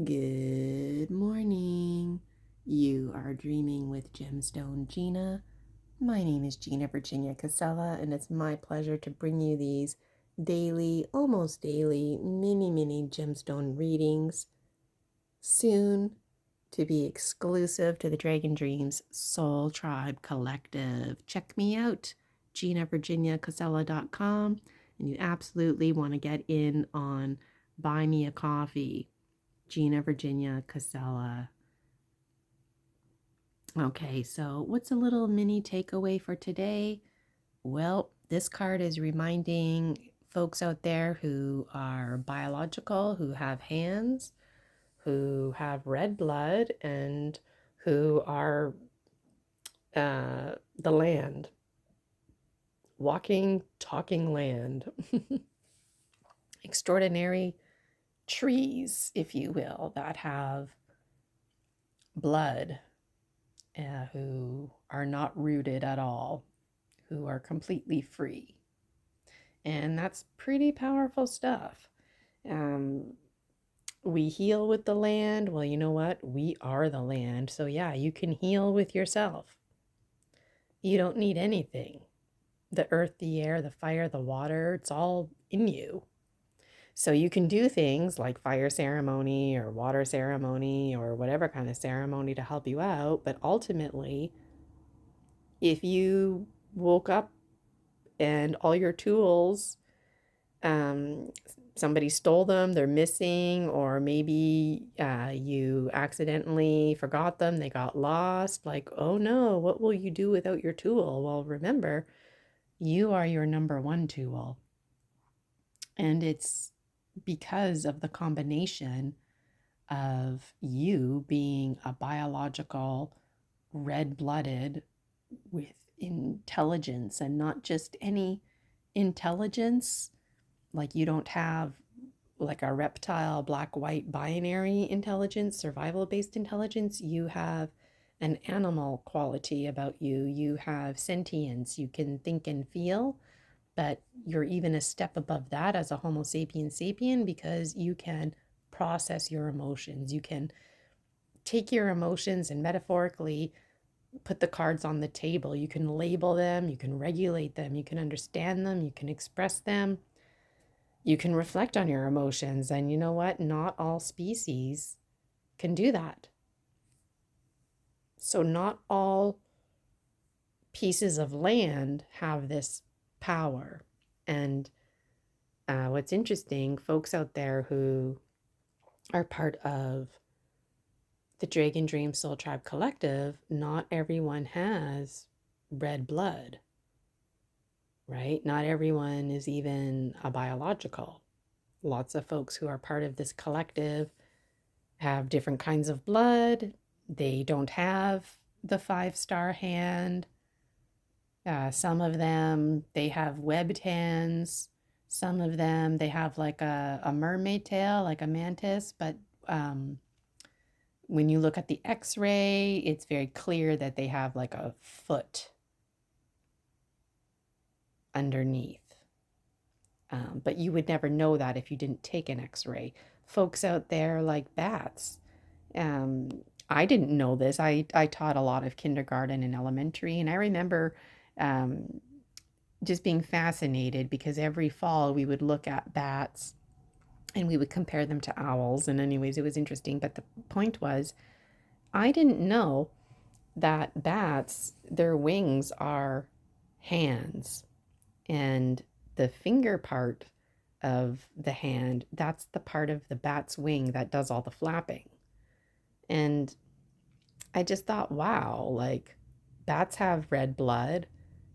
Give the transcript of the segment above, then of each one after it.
Good morning. You are dreaming with Gemstone Gina. My name is Gina Virginia Casella, and it's my pleasure to bring you these daily, almost daily, mini gemstone readings, soon to be exclusive to the Dragon Dreams Soul Tribe Collective. Check me out, GinaVirginiaCasella.com, and you absolutely want to get in on Buy Me a Coffee. Gina Virginia Casella. Okay, so what's a little mini takeaway for today? Well, this card is reminding folks out there who are biological, who have hands, who have red blood, and who are the land, walking, talking land, extraordinary trees, if you will, that have blood. Who are not rooted at all, who are completely free. And that's pretty powerful stuff. We heal with the land. Well, you know what? We are the land. So, yeah, you can heal with yourself. You don't need anything. The earth, the air, the fire, the water, it's all in you. So you can do things like fire ceremony or water ceremony or whatever kind of ceremony to help you out. But ultimately, if you woke up and all your tools, somebody stole them, they're missing, or maybe you accidentally forgot them, they got lost, like, oh no, what will you do without your tool? Well, remember, you are your number one tool. And it's because of the combination of you being a biological, red-blooded with intelligence, and not just any intelligence, like you don't have like a reptile black white binary intelligence, survival based intelligence. You have an animal quality about you. You have sentience. You can think and feel, but you're even a step above that as a Homo sapien sapien, because you can process your emotions. You can take your emotions and metaphorically put the cards on the table. You can label them, you can regulate them, you can understand them, you can express them, you can reflect on your emotions. And you know what? Not all species can do that. So not all pieces of land have this power. And what's interesting, folks out there who are part of the Dragon Dream Soul Tribe Collective, not everyone has red blood, right? Not everyone is even a biological. Lots of folks who are part of this collective have different kinds of blood. They don't have the 5-star hand. Some of them, they have webbed hands. Some of them, they have like a mermaid tail, like a mantis, but when you look at the x-ray, it's very clear that they have like a foot underneath. But you would never know that if you didn't take an x-ray. Folks out there like bats. I didn't know this. I taught a lot of kindergarten and elementary, and I remember just being fascinated because every fall we would look at bats and we would compare them to owls. And anyways, it was interesting. But the point was, I didn't know that bats, their wings are hands, and the finger part of the hand, that's the part of the bat's wing that does all the flapping. And I just thought, wow, like bats have red blood,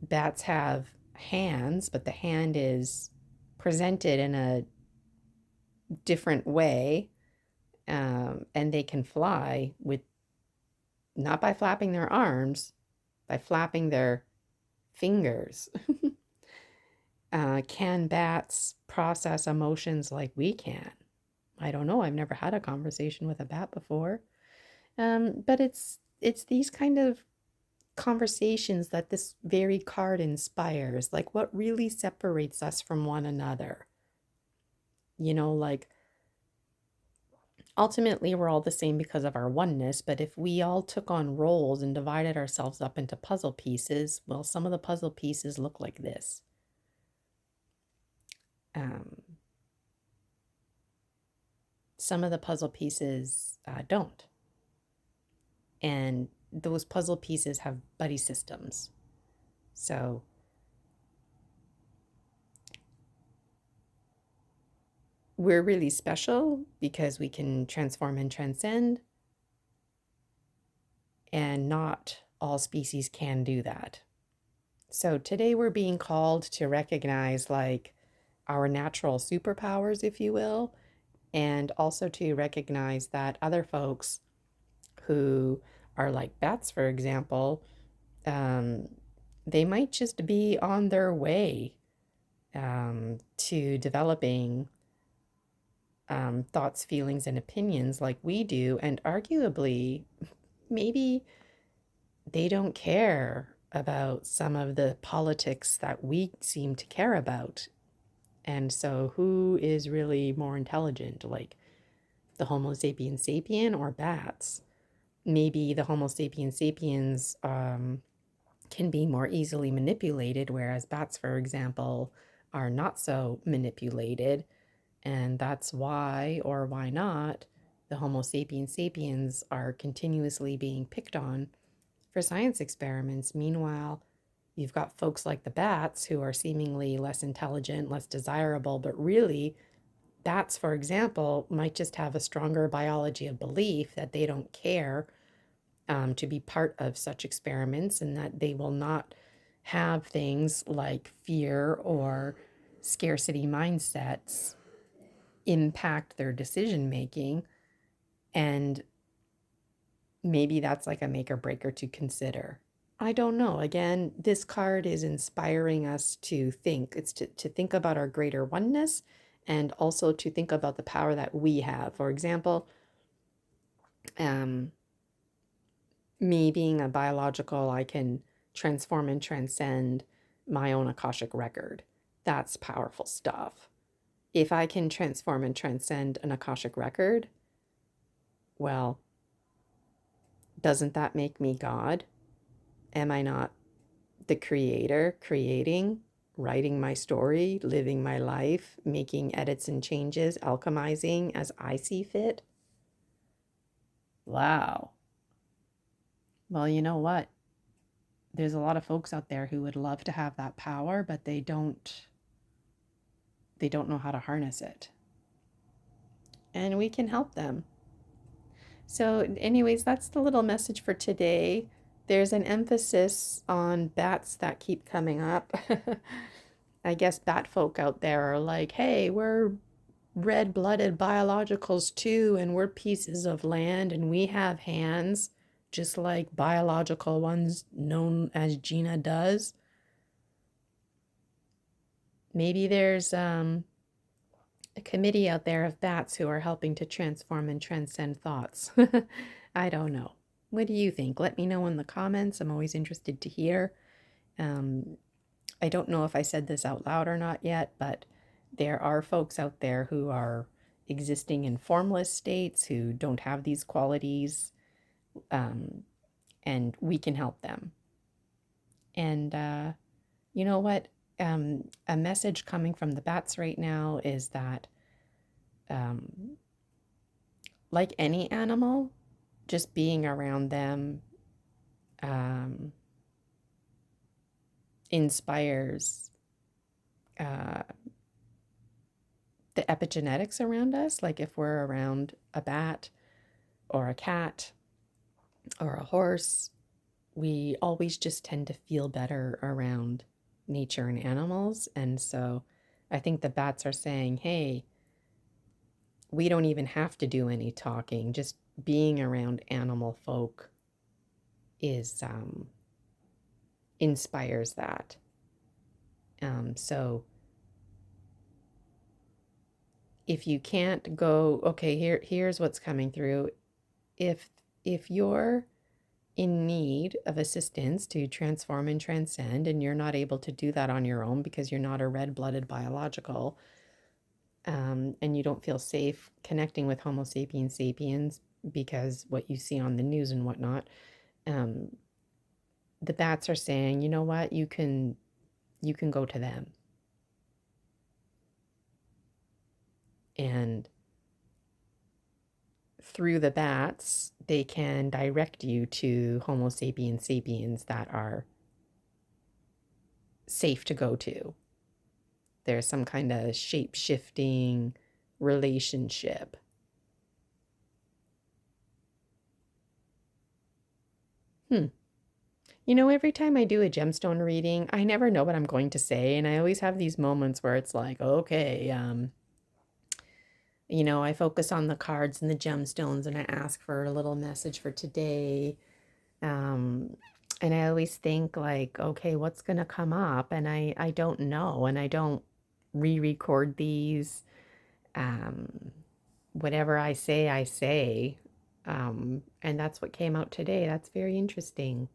bats have hands, but the hand is presented in a different way, and they can fly with not by flapping their arms, by flapping their fingers. Can bats process emotions like we can? I don't know. I've never had a conversation with a bat before. But it's these kind of conversations that this very card inspires. Like, what really separates us from one another? You know, like Ultimately, we're all the same because of our oneness, but if we all took on roles and divided ourselves up into puzzle pieces, well, some of the puzzle pieces look like this. Um, some of the puzzle pieces don't. And those puzzle pieces have buddy systems. So we're really special because we can transform and transcend, and not all species can do that. So today we're being called to recognize like our natural superpowers, if you will, and also to recognize that other folks who are like bats, for example, um, they might just be on their way to developing thoughts, feelings, and opinions like we do, and arguably, maybe they don't care about some of the politics that we seem to care about. And so, who is really more intelligent, like the Homo sapiens sapien or bats? Maybe the Homo sapiens sapiens can be more easily manipulated, whereas bats, for example, are not so manipulated. And that's why, or why not, the Homo sapiens sapiens are continuously being picked on for science experiments. Meanwhile, you've got folks like the bats who are seemingly less intelligent, less desirable, but really, bats, for example, might just have a stronger biology of belief that they don't care to be part of such experiments, and that they will not have things like fear or scarcity mindsets impact their decision making. And maybe that's like a make or breaker to consider. I don't know. Again, this card is inspiring us to think. It's to think about our greater oneness, and also to think about the power that we have. For example, um, me being a biological, I can transform and transcend my own Akashic record. That's powerful stuff. If I can transform and transcend an Akashic record, well, doesn't that make me God? Am I not the creator, creating, writing my story, living my life, making edits and changes, alchemizing as I see fit? Wow. Well, you know what? There's a lot of folks out there who would love to have that power, but they don't know how to harness it. And we can help them. So, anyways, that's the little message for today. There's an emphasis on bats that keep coming up. I guess bat folk out there are like, hey, we're red-blooded biologicals too, and we're pieces of land, and we have hands, just like biological ones known as Gina does. Maybe there's a committee out there of bats who are helping to transform and transcend thoughts. I don't know. What do you think? Let me know in the comments. I'm always interested to hear. Um, I don't know if I said this out loud or not yet, but there are folks out there who are existing in formless states who don't have these qualities, um, and we can help them. And you know what? A message coming from the bats right now is that, um, like any animal, just being around them um, inspires uh, the epigenetics around us. Like if we're around a bat or a cat or a horse, we always just tend to feel better around nature and animals. And so I think the bats are saying, hey, we don't even have to do any talking. Just being around animal folk is inspires that. So if you can't go, okay, here's what's coming through. If you're in need of assistance to transform and transcend, and you're not able to do that on your own because you're not a red-blooded biological, and you don't feel safe connecting with Homo sapiens sapiens because what you see on the news and whatnot, um, the bats are saying, you know what, you can go to them. And through the bats, they can direct you to Homo sapiens sapiens that are safe to go to. There's some kind of shape shifting relationship. Hmm. You know, every time I do a gemstone reading, I never know what I'm going to say. And I always have these moments where it's like, okay, I focus on the cards and the gemstones and I ask for a little message for today. Um, and I always think like, okay, what's going to come up? And I don't know. And I don't re-record these. Um, Whatever I say, I say. And that's what came out today. That's very interesting.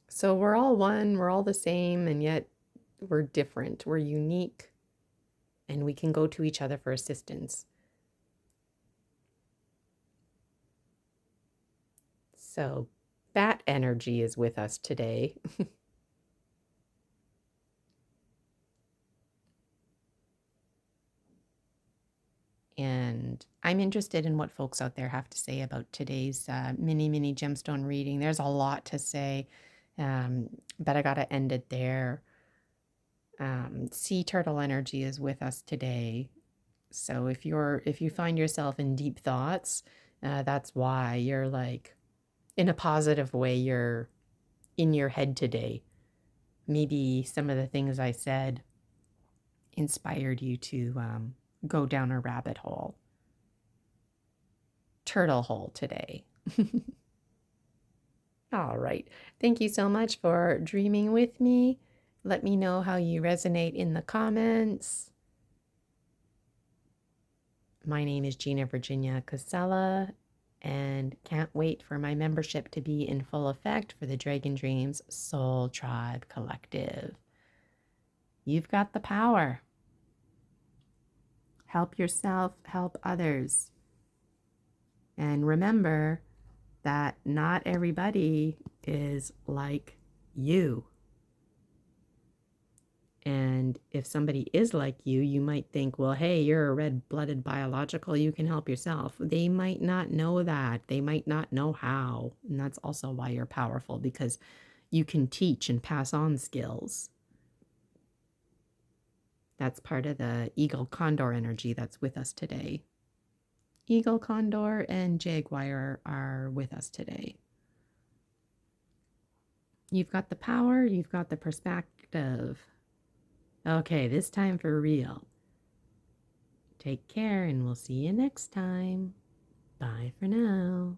So we're all one, we're all the same, and yet we're different. We're unique, and we can go to each other for assistance. So that energy is with us today. And I'm interested in what folks out there have to say about today's mini gemstone reading. There's a lot to say, but I got to end it there. Sea turtle energy is with us today. So if you find yourself in deep thoughts, that's why you're like in a positive way. You're in your head today. Maybe some of the things I said inspired you to go down a rabbit hole, turtle hole today. All right. Thank you so much for dreaming with me. Let me know how you resonate in the comments. My name is Gina Virginia Casella, and can't wait for my membership to be in full effect for the Dragon Dreams Soul Tribe Collective. You've got the power. Help yourself, help others. And remember that not everybody is like you. And if somebody is like you might think, well, hey, you're a red-blooded biological, you can help yourself. They might not know that. They might not know how. And that's also why you're powerful, because you can teach and pass on skills. That's part of the eagle condor energy that's with us today. Eagle, condor, and jaguar are with us today. You've got the power, you've got the perspective. Okay, this time for real. Take care, and we'll see you next time. Bye for now.